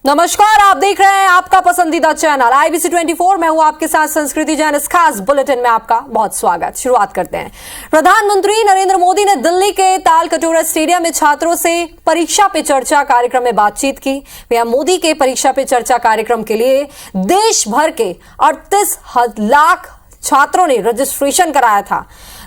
नमस्कार, आप देख रहे हैं आपका पसंदीदा चैनल IBC 24। मैं हूं आपके साथ संस्कृति जैन। इस खास बुलेटिन में आपका बहुत स्वागत। शुरुआत करते हैं। प्रधानमंत्री नरेंद्र मोदी ने दिल्ली के तालकटोरा स्टेडियम में छात्रों से परीक्षा पे चर्चा कार्यक्रम में बातचीत की। पीएम मोदी के परीक्षा पे चर्चा कार्यक्रम के लिए देश भर के 38 लाख छात्रों ने रजिस्ट्रेशन कराया था,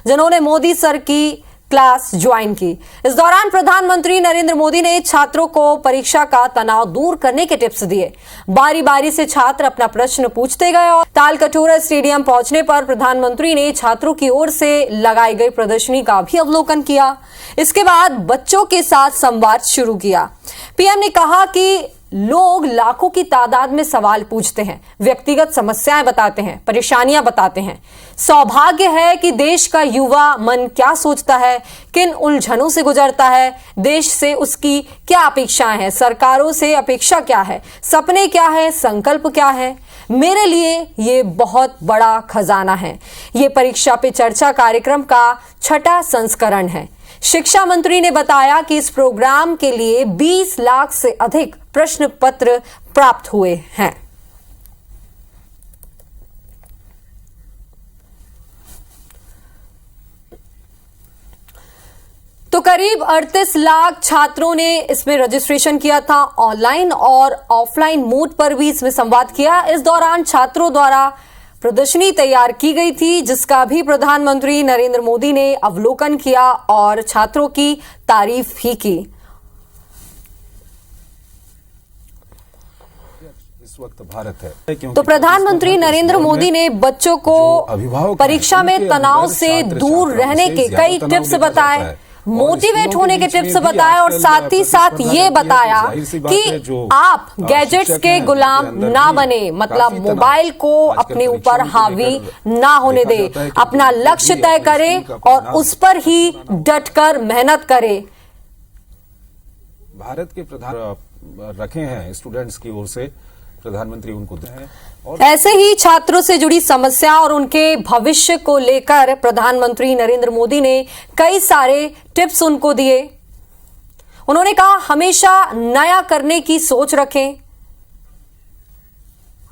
जिन्होंने मोदी सर की क्लास ज्वाइन की। इस दौरान प्रधानमंत्री नरेंद्र मोदी ने छात्रों को परीक्षा का तनाव दूर करने के टिप्स दिए। बारी बारी से छात्र अपना प्रश्न पूछते गए और तालकटोरा स्टेडियम पहुंचने पर प्रधानमंत्री ने छात्रों की ओर से लगाई गई प्रदर्शनी का भी अवलोकन किया। इसके बाद बच्चों के साथ संवाद शुरू किया। पीएम ने कहा कि लोग लाखों की तादाद में सवाल पूछते हैं, व्यक्तिगत समस्याएं बताते हैं, परेशानियां बताते हैं। सौभाग्य है कि देश का युवा मन क्या सोचता है, किन उलझनों से गुजरता है, देश से उसकी क्या अपेक्षाएं हैं, सरकारों से अपेक्षा क्या है, सपने क्या है, संकल्प क्या है। मेरे लिए ये बहुत बड़ा खजाना है। ये परीक्षा पे चर्चा कार्यक्रम का 6वां संस्करण है। शिक्षा मंत्री ने बताया कि इस प्रोग्राम के लिए 20 लाख से अधिक प्रश्न पत्र प्राप्त हुए हैं। तो करीब 38 लाख छात्रों ने इसमें रजिस्ट्रेशन किया था। ऑनलाइन और ऑफलाइन मोड पर भी इसमें संवाद किया। इस दौरान छात्रों द्वारा प्रदर्शनी तैयार की गई थी, जिसका भी प्रधानमंत्री नरेंद्र मोदी ने अवलोकन किया और छात्रों की तारीफ भी की। इस वक्त भारत है। तो प्रधानमंत्री नरेंद्र मोदी ने बच्चों को परीक्षा में तनाव से दूर रहने के कई टिप्स बताए, मोटिवेट होने के टिप्स बताए और साथ ही साथ ये बताया कि आप गैजेट्स के गुलाम ना बने, मतलब मोबाइल को अपने ऊपर हावी ना होने दे, अपना लक्ष्य तय करें और उस पर ही डटकर मेहनत करें। भारत के प्रधान रखे हैं स्टूडेंट्स की ओर से, प्रधानमंत्री उनको दे हैं। ऐसे ही छात्रों से जुड़ी समस्या और उनके भविष्य को लेकर प्रधानमंत्री नरेंद्र मोदी ने कई सारे टिप्स उनको दिए। उन्होंने कहा हमेशा नया करने की सोच रखें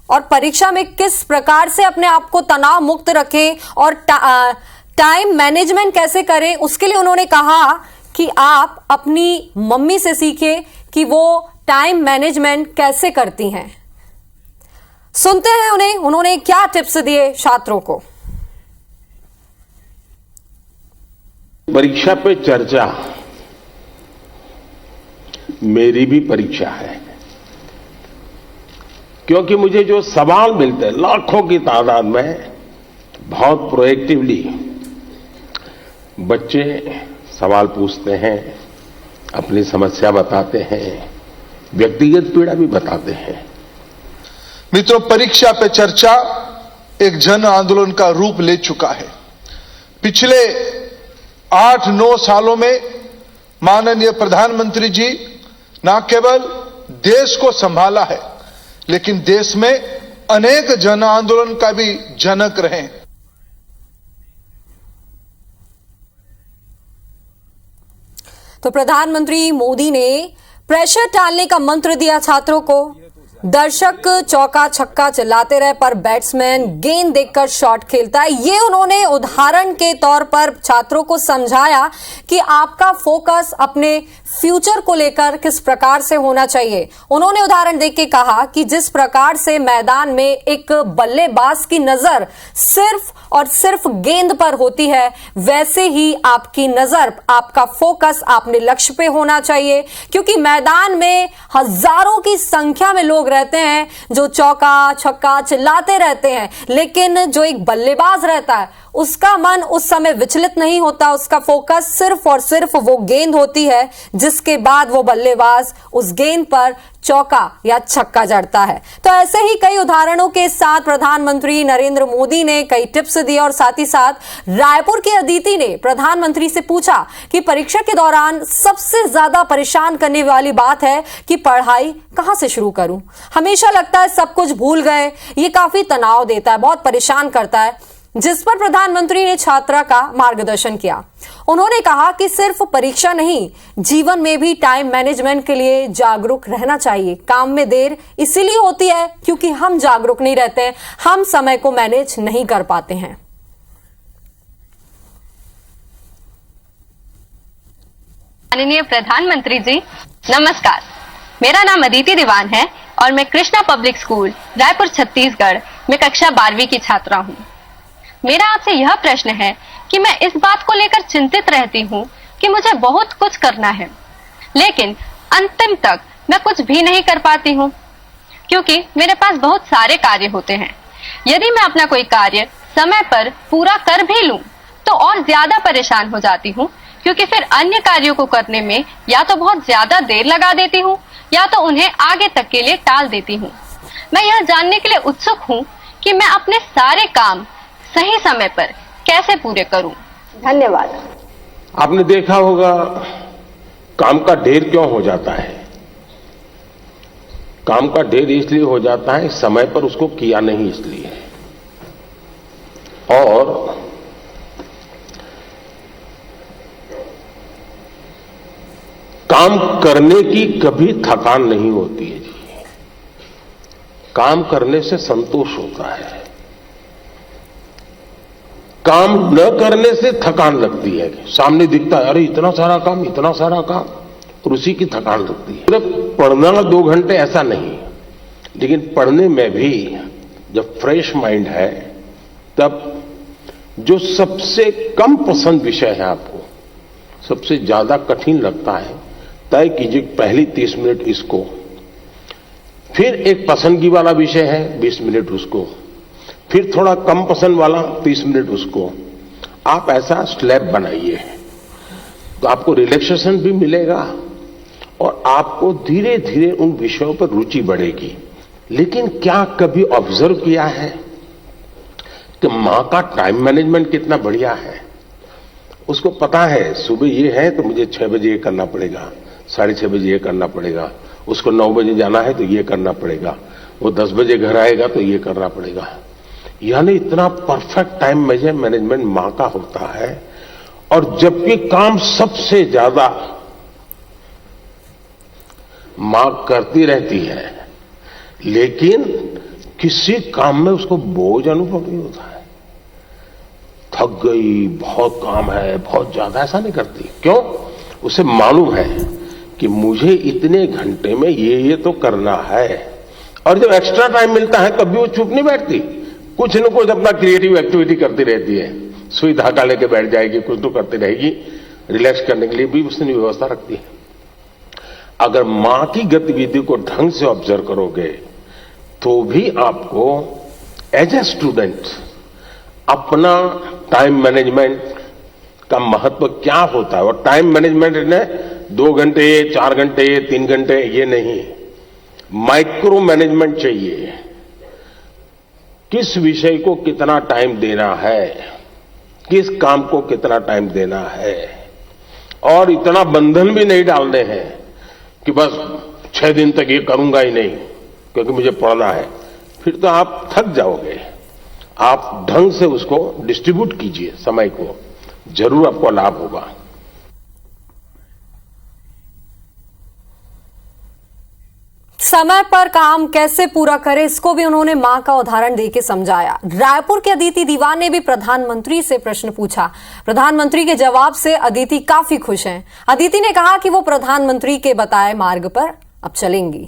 और परीक्षा में किस प्रकार से अपने आप को तनाव मुक्त रखें और टाइम मैनेजमेंट कैसे करें, उसके लिए उन्होंने कहा कि आप अपनी मम्मी से सीखें कि वो टाइम मैनेजमेंट कैसे करती हैं। सुनते हैं उन्होंने क्या टिप्स दिए छात्रों को। परीक्षा पे चर्चा मेरी भी परीक्षा है, क्योंकि मुझे जो सवाल मिलते हैं लाखों की तादाद में, बहुत प्रोएक्टिवली बच्चे सवाल पूछते हैं, अपनी समस्या बताते हैं, व्यक्तिगत पीड़ा भी बताते हैं। मित्रों, परीक्षा पे चर्चा एक जन आंदोलन का रूप ले चुका है। पिछले 8-9 सालों में माननीय प्रधानमंत्री जी न केवल देश को संभाला है, लेकिन देश में अनेक जन आंदोलन का भी जनक रहे। तो प्रधानमंत्री मोदी ने प्रेशर टालने का मंत्र दिया छात्रों को। दर्शक चौका छक्का चिल्लाते रहे पर बैट्समैन गेंद देखकर शॉट खेलता है। ये उन्होंने उदाहरण के तौर पर छात्रों को समझाया कि आपका फोकस अपने फ्यूचर को लेकर किस प्रकार से होना चाहिए। उन्होंने उदाहरण देख के कहा कि जिस प्रकार से मैदान में एक बल्लेबाज की नजर सिर्फ और सिर्फ गेंद पर होती है, वैसे ही आपकी नजर, आपका फोकस अपने लक्ष्य पे होना चाहिए, क्योंकि मैदान में हजारों की संख्या में लोग रहते हैं जो चौका छक्का चिल्लाते रहते हैं, लेकिन जो एक बल्लेबाज रहता है उसका मन उस समय विचलित नहीं होता। उसका फोकस सिर्फ और सिर्फ वो गेंद होती है, जिसके बाद वो बल्लेबाज उस गेंद पर चौका या छक्का जड़ता है। तो ऐसे ही कई उदाहरणों के साथ प्रधानमंत्री नरेंद्र मोदी ने कई टिप्स दिए और साथ ही साथ रायपुर की अदिति ने प्रधानमंत्री से पूछा कि परीक्षा के दौरान सबसे ज्यादा परेशान करने वाली बात है कि पढ़ाई कहां से शुरू करूं। हमेशा लगता है सब कुछ भूल गए, ये काफी तनाव देता है, बहुत परेशान करता है। जिस पर प्रधानमंत्री ने छात्रा का मार्गदर्शन किया। उन्होंने कहा कि सिर्फ परीक्षा नहीं, जीवन में भी टाइम मैनेजमेंट के लिए जागरूक रहना चाहिए। काम में देर इसीलिए होती है क्योंकि हम जागरूक नहीं रहते, हम समय को मैनेज नहीं कर पाते हैं। माननीय प्रधानमंत्री जी, नमस्कार। मेरा नाम अदिति दीवान है और मैं कृष्णा पब्लिक स्कूल रायपुर छत्तीसगढ़ में कक्षा 12वीं की छात्रा हूँ। मेरा आपसे यह प्रश्न है कि मैं इस बात को लेकर चिंतित रहती हूँ कि मुझे बहुत कुछ करना है, लेकिन अंतिम तक मैं कुछ भी नहीं कर पाती हूँ क्योंकि मेरे पास बहुत सारे कार्य होते हैं। यदि मैं अपना कोई कार्य समय पर पूरा कर भी लूँ तो और ज्यादा परेशान हो जाती हूँ क्योंकि फिर अन्य कार्यों को करने में या तो बहुत ज्यादा देर लगा देती हूँ या तो उन्हें आगे तक के लिए टाल देती हूँ। मैं यह जानने के लिए उत्सुक हूँ कि मैं अपने सारे काम सही समय पर कैसे पूरे करूं। धन्यवाद। आपने देखा होगा काम का ढेर क्यों हो जाता है। काम का ढेर इसलिए हो जाता है समय पर उसको किया नहीं इसलिए। और काम करने की कभी थकान नहीं होती है जी। काम करने से संतोष होता है, काम न करने से थकान लगती है। सामने दिखता है अरे इतना सारा काम, और उसी की थकान लगती है। सिर्फ पढ़ना 2 घंटे ऐसा नहीं, लेकिन पढ़ने में भी जब फ्रेश माइंड है तब जो सबसे कम पसंद विषय है आपको, सबसे ज्यादा कठिन लगता है, तय कीजिए पहली 30 मिनट इसको, फिर एक पसंदगी वाला विषय है 20 मिनट उसको, फिर थोड़ा कम पसंद वाला 30 मिनट उसको। आप ऐसा स्लैब बनाइए तो आपको रिलैक्सेशन भी मिलेगा और आपको धीरे धीरे उन विषयों पर रुचि बढ़ेगी। लेकिन क्या कभी ऑब्जर्व किया है कि मां का टाइम मैनेजमेंट कितना बढ़िया है। उसको पता है सुबह ये है तो मुझे 6 बजे ये करना पड़ेगा, 6:30 बजे ये करना पड़ेगा, उसको 9 बजे जाना है तो ये करना पड़ेगा, वो 10 बजे घर आएगा तो ये करना पड़ेगा। यानी इतना परफेक्ट टाइम मैनेजमेंट मां का होता है। और जबकि काम सबसे ज्यादा मां करती रहती है, लेकिन किसी काम में उसको बोझ अनुभव नहीं होता है। थक गई, बहुत काम है, बहुत ज्यादा, ऐसा नहीं करती। क्यों? उसे मालूम है कि मुझे इतने घंटे में ये तो करना है। और जब एक्स्ट्रा टाइम मिलता है कभी वो चुप नहीं बैठती, कुछ न कुछ अपना क्रिएटिव एक्टिविटी करती रहती है। सुई धागा लेके बैठ जाएगी, कुछ तो करती रहेगी। रिलैक्स करने के लिए भी उसने व्यवस्था रखती है। अगर मां की गतिविधि को ढंग से ऑब्जर्व करोगे तो भी आपको एज ए स्टूडेंट अपना टाइम मैनेजमेंट का महत्व क्या होता है। और टाइम मैनेजमेंट ने 2 घंटे, 4 घंटे, 3 घंटे ये नहीं, माइक्रो मैनेजमेंट चाहिए। किस विषय को कितना टाइम देना है, किस काम को कितना टाइम देना है। और इतना बंधन भी नहीं डालने हैं कि बस 6 दिन तक ये करूंगा ही नहीं क्योंकि मुझे पढ़ना है। फिर तो आप थक जाओगे। आप ढंग से उसको डिस्ट्रीब्यूट कीजिए समय को, जरूर आपको लाभ होगा। समय पर काम कैसे पूरा करें, इसको भी उन्होंने मां का उदाहरण देके समझाया। रायपुर के अदिति दीवान ने भी प्रधानमंत्री से प्रश्न पूछा। प्रधानमंत्री के जवाब से अदिति काफी खुश हैं। अदिति ने कहा कि वो प्रधानमंत्री के बताए मार्ग पर अब चलेंगी।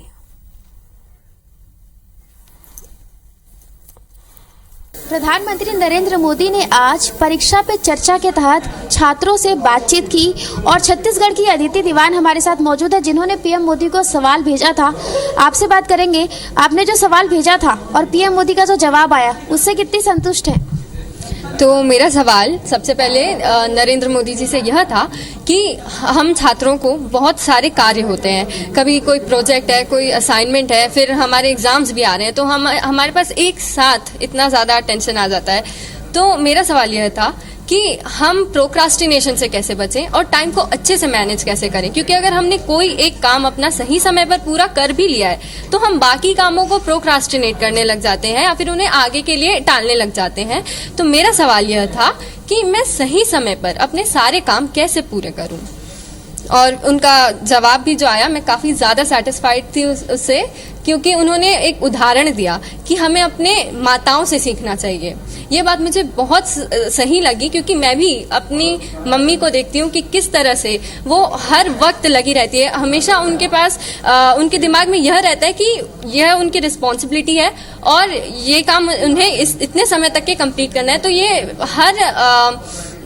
प्रधानमंत्री नरेंद्र मोदी ने आज परीक्षा पे चर्चा के तहत छात्रों से बातचीत की और छत्तीसगढ़ की अदिति दीवान हमारे साथ मौजूद है, जिन्होंने पीएम मोदी को सवाल भेजा था। आपसे बात करेंगे, आपने जो सवाल भेजा था और पीएम मोदी का जो जवाब आया उससे कितनी संतुष्ट हैं? तो मेरा सवाल सबसे पहले नरेंद्र मोदी जी से यह था कि हम छात्रों को बहुत सारे कार्य होते हैं, कभी कोई प्रोजेक्ट है, कोई असाइनमेंट है, फिर हमारे एग्जाम्स भी आ रहे हैं, तो हमारे पास एक साथ इतना ज़्यादा टेंशन आ जाता है। तो मेरा सवाल यह था कि हम प्रोक्रास्टिनेशन से कैसे बचें और टाइम को अच्छे से मैनेज कैसे करें, क्योंकि अगर हमने कोई एक काम अपना सही समय पर पूरा कर भी लिया है तो हम बाकी कामों को प्रोक्रास्टिनेट करने लग जाते हैं या फिर उन्हें आगे के लिए टालने लग जाते हैं। तो मेरा सवाल यह था कि मैं सही समय पर अपने सारे काम कैसे पूरे करूं, और उनका जवाब भी जो आया मैं काफी ज्यादा सेटिस्फाइड थी उससे, क्योंकि उन्होंने एक उदाहरण दिया कि हमें अपने माताओं से सीखना चाहिए। ये बात मुझे बहुत सही लगी, क्योंकि मैं भी अपनी मम्मी को देखती हूँ कि किस तरह से वो हर वक्त लगी रहती है। हमेशा उनके पास उनके दिमाग में यह रहता है कि यह उनकी रिस्पॉन्सिबिलिटी है और ये काम उन्हें इतने समय तक के कंप्लीट करना है। तो ये हर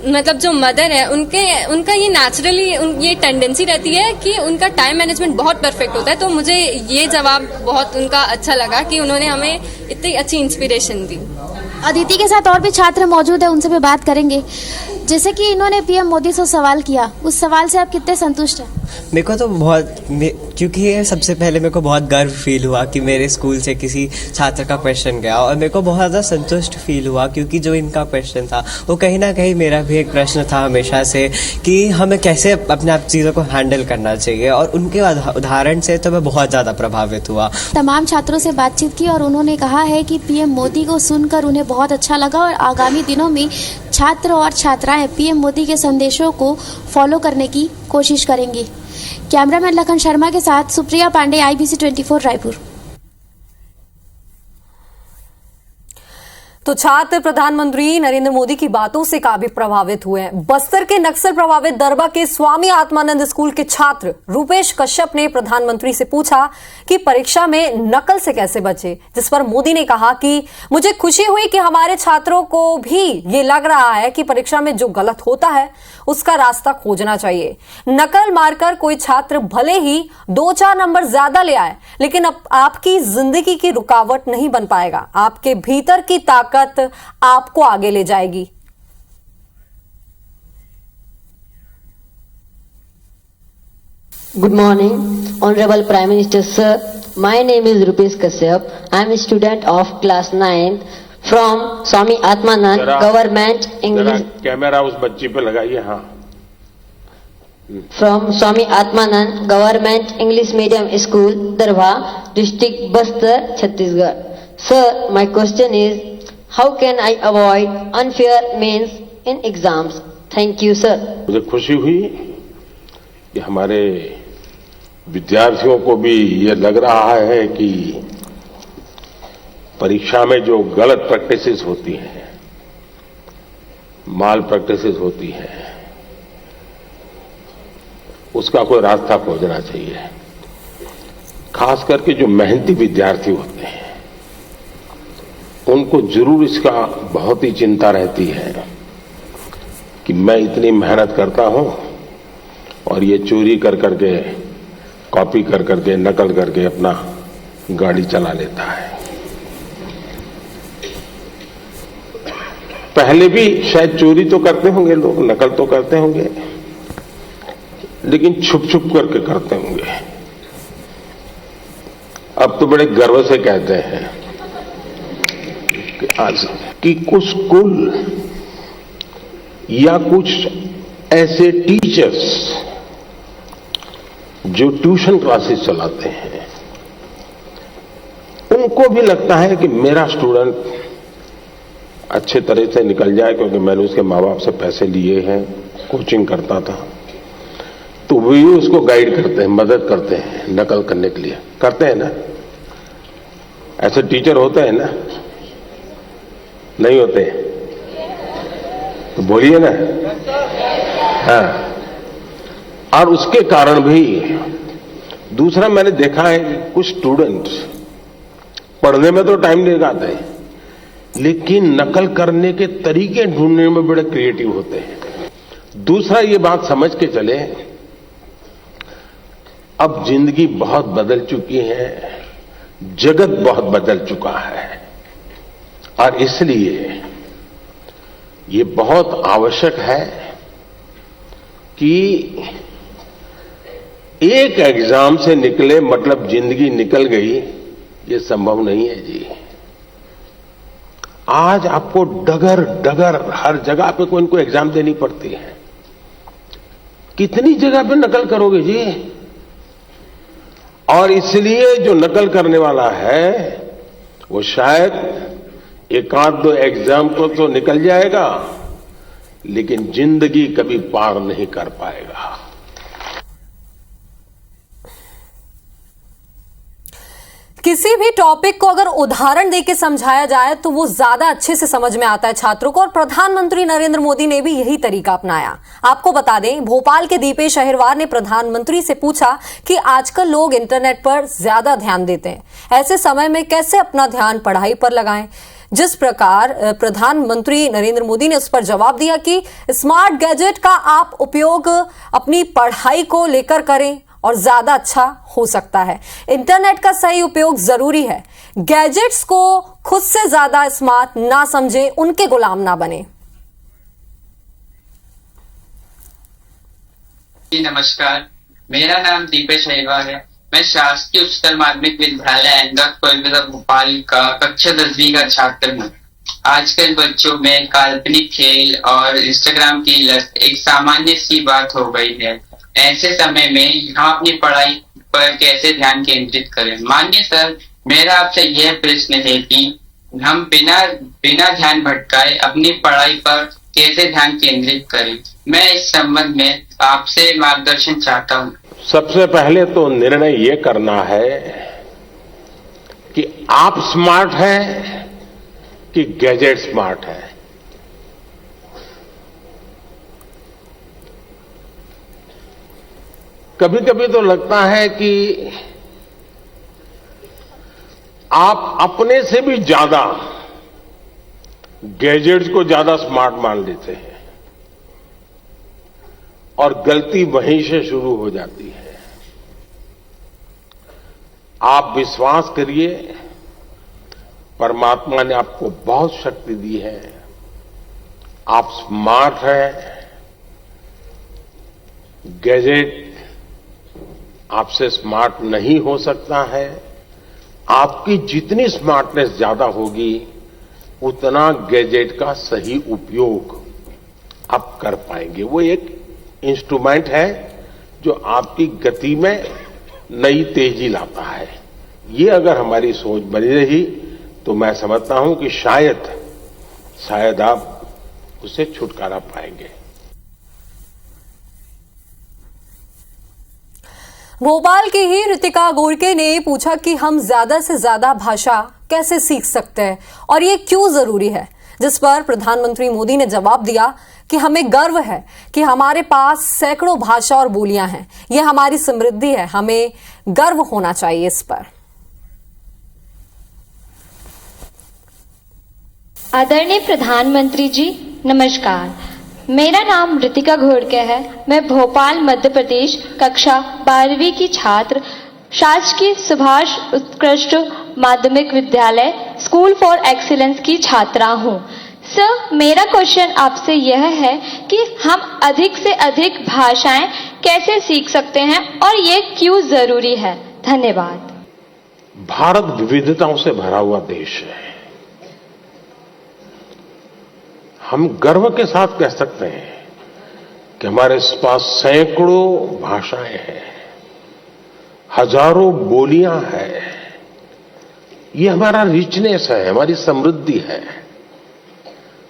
मतलब जो मदर है उनका ये नेचुरली ये टेंडेंसी रहती है कि उनका टाइम मैनेजमेंट बहुत परफेक्ट होता है। तो मुझे ये जवाब बहुत उनका अच्छा लगा कि उन्होंने हमें इतनी अच्छी इंस्पिरेशन दी। अदिति के साथ और भी छात्र मौजूद है, उनसे भी बात करेंगे। जैसे कि इन्होंने पीएम मोदी से सवाल किया, उस सवाल से आप कितने संतुष्ट हैं? मेरे को तो बहुत, क्योंकि ये सबसे पहले मेरे को बहुत गर्व फील हुआ कि मेरे स्कूल से किसी छात्र का क्वेश्चन गया, और मेरे को बहुत ज़्यादा संतुष्ट फील हुआ क्योंकि जो इनका क्वेश्चन था वो कहीं ना कहीं मेरा भी एक प्रश्न था हमेशा से कि हमें कैसे अपने आप चीज़ों को हैंडल करना चाहिए, और उनके उदाहरण से तो मैं बहुत ज़्यादा प्रभावित हुआ। तमाम छात्रों से बातचीत की और उन्होंने कहा है कि पीएम मोदी को सुनकर उन्हें बहुत अच्छा लगा और आगामी दिनों में छात्र और छात्राएं पीएम मोदी के संदेशों को फॉलो करने की कोशिश करेंगी। कैमरामैन लखन शर्मा के साथ सुप्रिया पांडे, IBC 24 रायपुर। तो छात्र प्रधानमंत्री नरेंद्र मोदी की बातों से काफी प्रभावित हुए हैं। बस्तर के नक्सल प्रभावित दरबा के स्वामी आत्मानंद स्कूल के छात्र रूपेश कश्यप ने प्रधानमंत्री से पूछा कि परीक्षा में नकल से कैसे बचे, जिस पर मोदी ने कहा कि मुझे खुशी हुई कि हमारे छात्रों को भी ये लग रहा है कि परीक्षा में जो गलत होता है उसका रास्ता खोजना चाहिए। नकल मारकर कोई छात्र भले ही 2-4 नंबर ज्यादा ले आए, लेकिन अब आपकी जिंदगी की रुकावट नहीं बन पाएगा। आपके भीतर की ताकत आपको आगे ले जाएगी। Good morning, Honorable Prime Minister Sir. My name is Rupesh Kashyap. I am a student of class 9 from Swami Atmanand Government English. Camera उस बच्ची पे लगाइए। हाँ, From Swami Atmanand Government English Medium School, Darba, District Bastar, Chhattisgarh. Sir, my question is, how can I avoid unfair means in exams? Thank you, sir. मुझे खुशी हुई कि हमारे विद्यार्थियों को भी ये लग रहा है कि परीक्षा में जो गलत प्रैक्टिसेस होती हैं, माल प्रैक्टिसेस होती हैं, उसका कोई रास्ता खोजना चाहिए। खास करके जो मेहनती विद्यार्थी होते हैं उनको जरूर इसका बहुत ही चिंता रहती है कि मैं इतनी मेहनत करता हूं और ये चोरी कर करके, कॉपी कर करके, नकल करके अपना गाड़ी चला लेता है। पहले भी शायद चोरी तो करते होंगे लोग, नकल तो करते होंगे, लेकिन छुप छुप करके करते होंगे। अब तो बड़े गर्व से कहते हैं कि कुछ स्कूल या कुछ ऐसे टीचर्स जो ट्यूशन क्लासेस चलाते हैं, उनको भी लगता है कि मेरा स्टूडेंट अच्छे तरह से निकल जाए, क्योंकि मैंने उसके माँ बाप से पैसे लिए हैं, कोचिंग करता था, तो वे उसको गाइड करते हैं, मदद करते हैं नकल करने के लिए। करते हैं ना, ऐसे टीचर होते हैं ना, नहीं होते? तो बोलिए ना। हाँ, और उसके कारण भी दूसरा मैंने देखा है कि कुछ स्टूडेंट्स पढ़ने में तो टाइम नहीं लगाते, लेकिन नकल करने के तरीके ढूंढने में बड़े क्रिएटिव होते हैं। दूसरा ये बात समझ के चले, अब जिंदगी बहुत बदल चुकी है, जगत बहुत बदल चुका है, और इसलिए ये बहुत आवश्यक है कि एक एग्जाम से निकले मतलब जिंदगी निकल गई, ये संभव नहीं है जी। आज आपको डगर डगर हर जगह पे कोई इनको एग्जाम देनी पड़ती है। कितनी जगह पे नकल करोगे जी? और इसलिए जो नकल करने वाला है वो शायद एक आध दो एग्जाम को तो निकल जाएगा, लेकिन जिंदगी कभी पार नहीं कर पाएगा। किसी भी टॉपिक को अगर उदाहरण देके समझाया जाए तो वो ज्यादा अच्छे से समझ में आता है छात्रों को, और प्रधानमंत्री नरेंद्र मोदी ने भी यही तरीका अपनाया। आपको बता दें, भोपाल के दीपेश अहिरवार ने प्रधानमंत्री से पूछा कि आजकल लोग इंटरनेट पर ज्यादा ध्यान देते हैं, ऐसे समय में कैसे अपना ध्यान पढ़ाई पर लगाएं। जिस प्रकार प्रधानमंत्री नरेंद्र मोदी ने उस पर जवाब दिया कि स्मार्ट गैजेट का आप उपयोग अपनी पढ़ाई को लेकर करें और ज्यादा अच्छा हो सकता है। इंटरनेट का सही उपयोग जरूरी है। गैजेट्स को खुद से ज्यादा स्मार्ट ना समझे, उनके गुलाम ना बने। नमस्कार, मेरा नाम दीपेश अहिरवार है। मैं शासकीय उच्चतर माध्यमिक विद्यालय अहमदाबाद कोलकाता भोपाल का कक्षा 10वीं का छात्र हूँ। आजकल बच्चों में काल्पनिक खेल और इंस्टाग्राम की लत एक सामान्य सी बात हो गई है। ऐसे समय में हम अपनी पढ़ाई पर कैसे ध्यान केंद्रित करें? माननीय सर, मेरा आपसे यह प्रश्न है कि हम बिना ध्यान भटकाए अपनी पढ़ाई पर कैसे ध्यान केंद्रित करें? मैं इस संबंध में आपसे मार्गदर्शन चाहता हूँ। सबसे पहले तो निर्णय ये करना है कि आप स्मार्ट हैं कि गैजेट स्मार्ट है। कभी कभी तो लगता है कि आप अपने से भी ज्यादा गैजेट्स को ज्यादा स्मार्ट मान लेते हैं और गलती वहीं से शुरू हो जाती है। आप विश्वास करिए, परमात्मा ने आपको बहुत शक्ति दी है, आप स्मार्ट हैं। गैजेट आपसे स्मार्ट नहीं हो सकता है। आपकी जितनी स्मार्टनेस ज्यादा होगी, उतना गैजेट का सही उपयोग आप कर पाएंगे। वो एक इंस्ट्रूमेंट है जो आपकी गति में नई तेजी लाता है। ये अगर हमारी सोच बनी रही तो मैं समझता हूं कि शायद आप उससे छुटकारा पाएंगे। भोपाल की ही ऋतिका गोरके ने पूछा कि हम ज्यादा से ज्यादा भाषा कैसे सीख सकते हैं और ये क्यों जरूरी है, जिस पर प्रधानमंत्री मोदी ने जवाब दिया कि हमें गर्व है कि हमारे पास सैकड़ों भाषा और बोलियां हैं। ये हमारी समृद्धि है, हमें गर्व होना चाहिए इस पर। आदरणीय प्रधानमंत्री जी, नमस्कार। मेरा नाम ऋतिका घोड़के है। मैं भोपाल मध्य प्रदेश कक्षा 12वीं की छात्र शासकीय सुभाष उत्कृष्ट माध्यमिक विद्यालय स्कूल फॉर एक्सीलेंस की छात्रा हूँ। सर, मेरा क्वेश्चन आपसे यह है कि हम अधिक से अधिक भाषाएं कैसे सीख सकते हैं और ये क्यों जरूरी है? धन्यवाद। भारत विविधताओं से भरा हुआ देश है। हम गर्व के साथ कह सकते हैं कि हमारे पास सैकड़ों भाषाएं हैं, हजारों बोलियां हैं। ये हमारा रिचनेस है, हमारी समृद्धि है।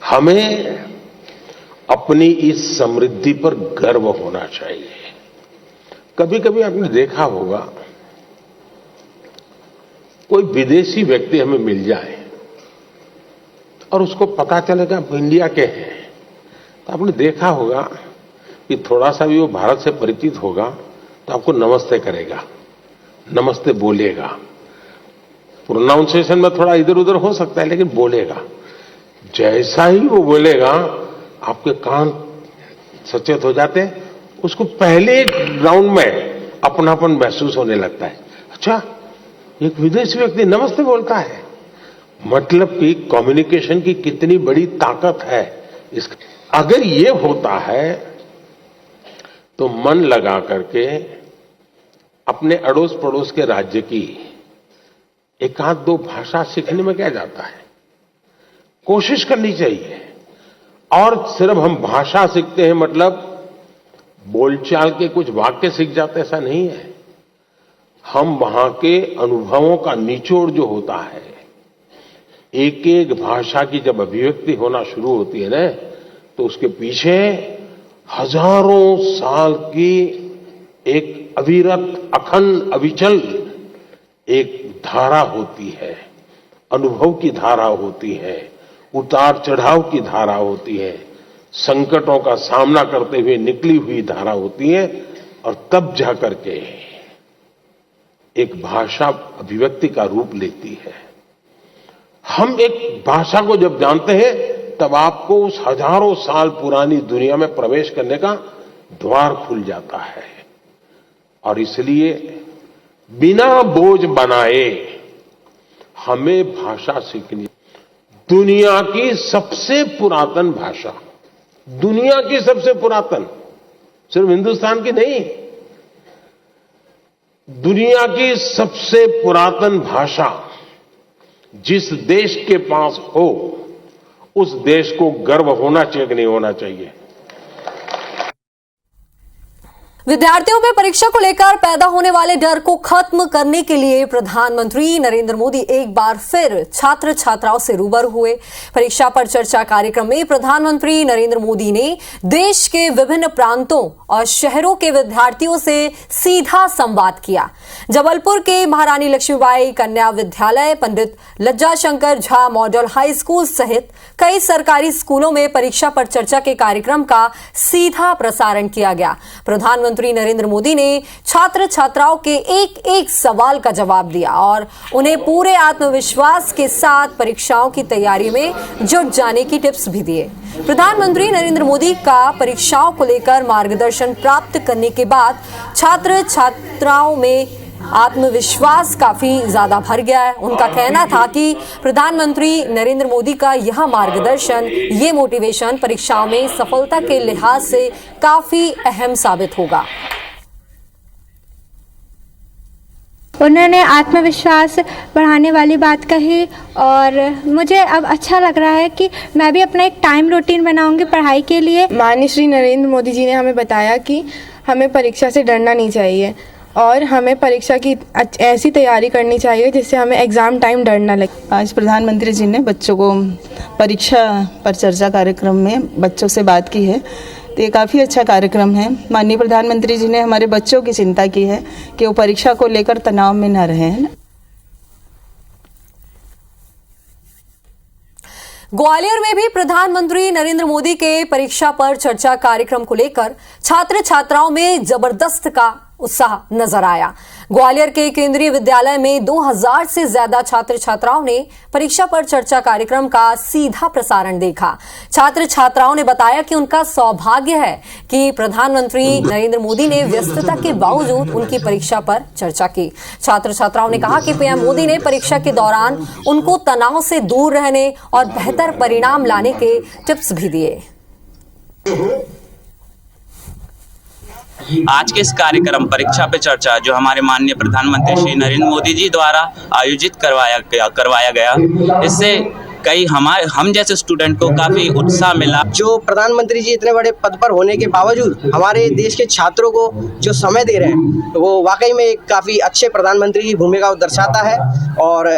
हमें अपनी इस समृद्धि पर गर्व होना चाहिए। कभी कभी आपने देखा होगा, कोई विदेशी व्यक्ति हमें मिल जाए और उसको पता चलेगा आप इंडिया के हैं, तो आपने देखा होगा कि थोड़ा सा भी वो भारत से परिचित होगा तो आपको नमस्ते करेगा, नमस्ते बोलेगा। प्रोनाउंसिएशन में थोड़ा इधर उधर हो सकता है, लेकिन बोलेगा। जैसा ही वो बोलेगा, आपके कान सचेत हो जाते हैं। उसको पहले राउंड में अपनापन महसूस होने लगता है। अच्छा, एक विदेशी व्यक्ति नमस्ते बोलता है, मतलब कि कम्युनिकेशन की कितनी बड़ी ताकत है। अगर ये होता है तो मन लगा करके अपने अड़ोस पड़ोस के राज्य की एक आध दो भाषा सीखने में क्या जाता है। कोशिश करनी चाहिए। और सिर्फ हम भाषा सीखते हैं मतलब बोलचाल के कुछ वाक्य सीख जाते, ऐसा नहीं है। हम वहां के अनुभवों का निचोड़ जो होता है, एक एक भाषा की जब अभिव्यक्ति होना शुरू होती है ना, तो उसके पीछे हजारों साल की एक अविरत, अखंड, अविचल एक धारा होती है, अनुभव की धारा होती है, उतार चढ़ाव की धारा होती है, संकटों का सामना करते हुए निकली हुई धारा होती है, और तब जाकर के एक भाषा अभिव्यक्ति का रूप लेती है। हम एक भाषा को जब जानते हैं तब आपको उस हजारों साल पुरानी दुनिया में प्रवेश करने का द्वार खुल जाता है। और इसलिए बिना बोझ बनाए हमें भाषा सीखनी। दुनिया की सबसे पुरातन भाषा, दुनिया की सबसे पुरातन, सिर्फ हिंदुस्तान की नहीं, दुनिया की सबसे पुरातन भाषा जिस देश के पास हो, उस देश को गर्व होना चाहिए कि नहीं होना चाहिए। विद्यार्थियों में परीक्षा को लेकर पैदा होने वाले डर को खत्म करने के लिए प्रधानमंत्री नरेंद्र मोदी एक बार फिर छात्र छात्राओं से रूबरू हुए। परीक्षा पर चर्चा कार्यक्रम में प्रधानमंत्री नरेंद्र मोदी ने देश के विभिन्न प्रांतों और शहरों के विद्यार्थियों से सीधा संवाद किया। जबलपुर के महारानी लक्ष्मीबाई कन्या विद्यालय, पंडित लज्जा Shankar Jha model high school सहित कई सरकारी स्कूलों में परीक्षा पर चर्चा के कार्यक्रम का सीधा प्रसारण किया गया। प्रधानमंत्री नरेंद्र मोदी ने छात्र छात्राओं के एक एक सवाल का जवाब दिया और उन्हें पूरे आत्मविश्वास के साथ परीक्षाओं की तैयारी में जुट जाने की टिप्स भी दिए। प्रधानमंत्री नरेंद्र मोदी का परीक्षाओं को लेकर मार्गदर्शन प्राप्त करने के बाद छात्र छात्राओं में आत्मविश्वास काफी ज्यादा भर गया है। उनका कहना था कि प्रधानमंत्री नरेंद्र मोदी का यह मार्गदर्शन, ये मोटिवेशन परीक्षाओं में सफलता के लिहाज से काफी अहम साबित होगा। उन्होंने आत्मविश्वास बढ़ाने वाली बात कही और मुझे अब अच्छा लग रहा है कि मैं भी अपना एक टाइम रूटीन बनाऊंगी पढ़ाई के लिए। माननीय श्री नरेंद्र मोदी जी ने हमें बताया कि हमें परीक्षा से डरना नहीं चाहिए और हमें परीक्षा की ऐसी तैयारी करनी चाहिए जिससे हमें एग्ज़ाम टाइम डर ना लगे। आज प्रधानमंत्री जी ने बच्चों को परीक्षा पर चर्चा कार्यक्रम में बच्चों से बात की है, तो ये काफ़ी अच्छा कार्यक्रम है। माननीय प्रधानमंत्री जी ने हमारे बच्चों की चिंता की है कि वो परीक्षा को लेकर तनाव में न रहे, है ना। ग्वालियर में भी प्रधानमंत्री नरेंद्र मोदी के परीक्षा पर चर्चा कार्यक्रम को लेकर छात्र छात्राओं में जबरदस्त का उत्साह नजर आया। ग्वालियर के केंद्रीय विद्यालय में 2000 से ज्यादा छात्र छात्राओं ने परीक्षा पर चर्चा कार्यक्रम का सीधा प्रसारण देखा। छात्र छात्राओं ने बताया कि उनका सौभाग्य है कि प्रधानमंत्री नरेंद्र मोदी ने व्यस्तता के बावजूद उनकी परीक्षा पर चर्चा की। छात्र छात्राओं ने कहा कि पीएम मोदी ने परीक्षा के दौरान उनको तनाव से दूर रहने और बेहतर परिणाम लाने के टिप्स भी दिए। आज के इस कार्यक्रम परीक्षा पे चर्चा जो हमारे माननीय प्रधानमंत्री श्री नरेंद्र मोदी जी द्वारा आयोजित करवाया गया, इससे कई हम जैसे स्टूडेंट को काफी उत्साह मिला। जो प्रधानमंत्री जी इतने बड़े पद पर होने के बावजूद हमारे देश के छात्रों को जो समय दे रहे हैं, वो वाकई में एक काफी अच्छे प्रधानमंत्री की भूमिका को दर्शाता है। और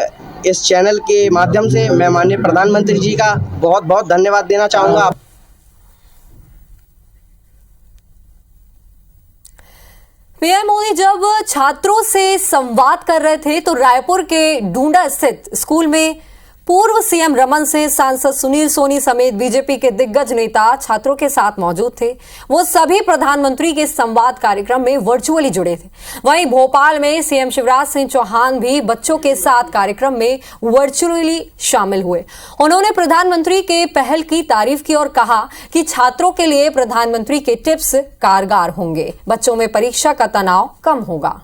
इस चैनल के माध्यम से मैं माननीय प्रधानमंत्री जी का बहुत बहुत धन्यवाद देना चाहूँगा। पीएम मोदी जब छात्रों से संवाद कर रहे थे तो रायपुर के ढूंढा स्थित स्कूल में पूर्व सीएम रमन सिंह, सांसद सुनील सोनी समेत बीजेपी के दिग्गज नेता छात्रों के साथ मौजूद थे। वो सभी प्रधानमंत्री के संवाद कार्यक्रम में वर्चुअली जुड़े थे। वहीं भोपाल में सीएम शिवराज सिंह चौहान भी बच्चों के साथ कार्यक्रम में वर्चुअली शामिल हुए। उन्होंने प्रधानमंत्री के पहल की तारीफ की और कहा कि छात्रों के लिए प्रधानमंत्री के टिप्स कारगर होंगे। बच्चों में परीक्षा का तनाव कम होगा।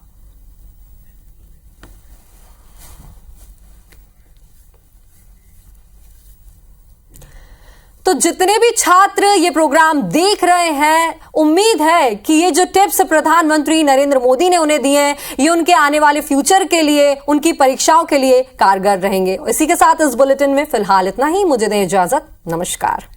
तो तो जितने भी छात्र ये प्रोग्राम देख रहे हैं, उम्मीद है कि ये जो टिप्स प्रधानमंत्री नरेंद्र मोदी ने उन्हें दिए हैं, ये उनके आने वाले फ्यूचर के लिए, उनकी परीक्षाओं के लिए कारगर रहेंगे। इसी के साथ इस बुलेटिन में फिलहाल इतना ही। मुझे दें इजाजत। नमस्कार।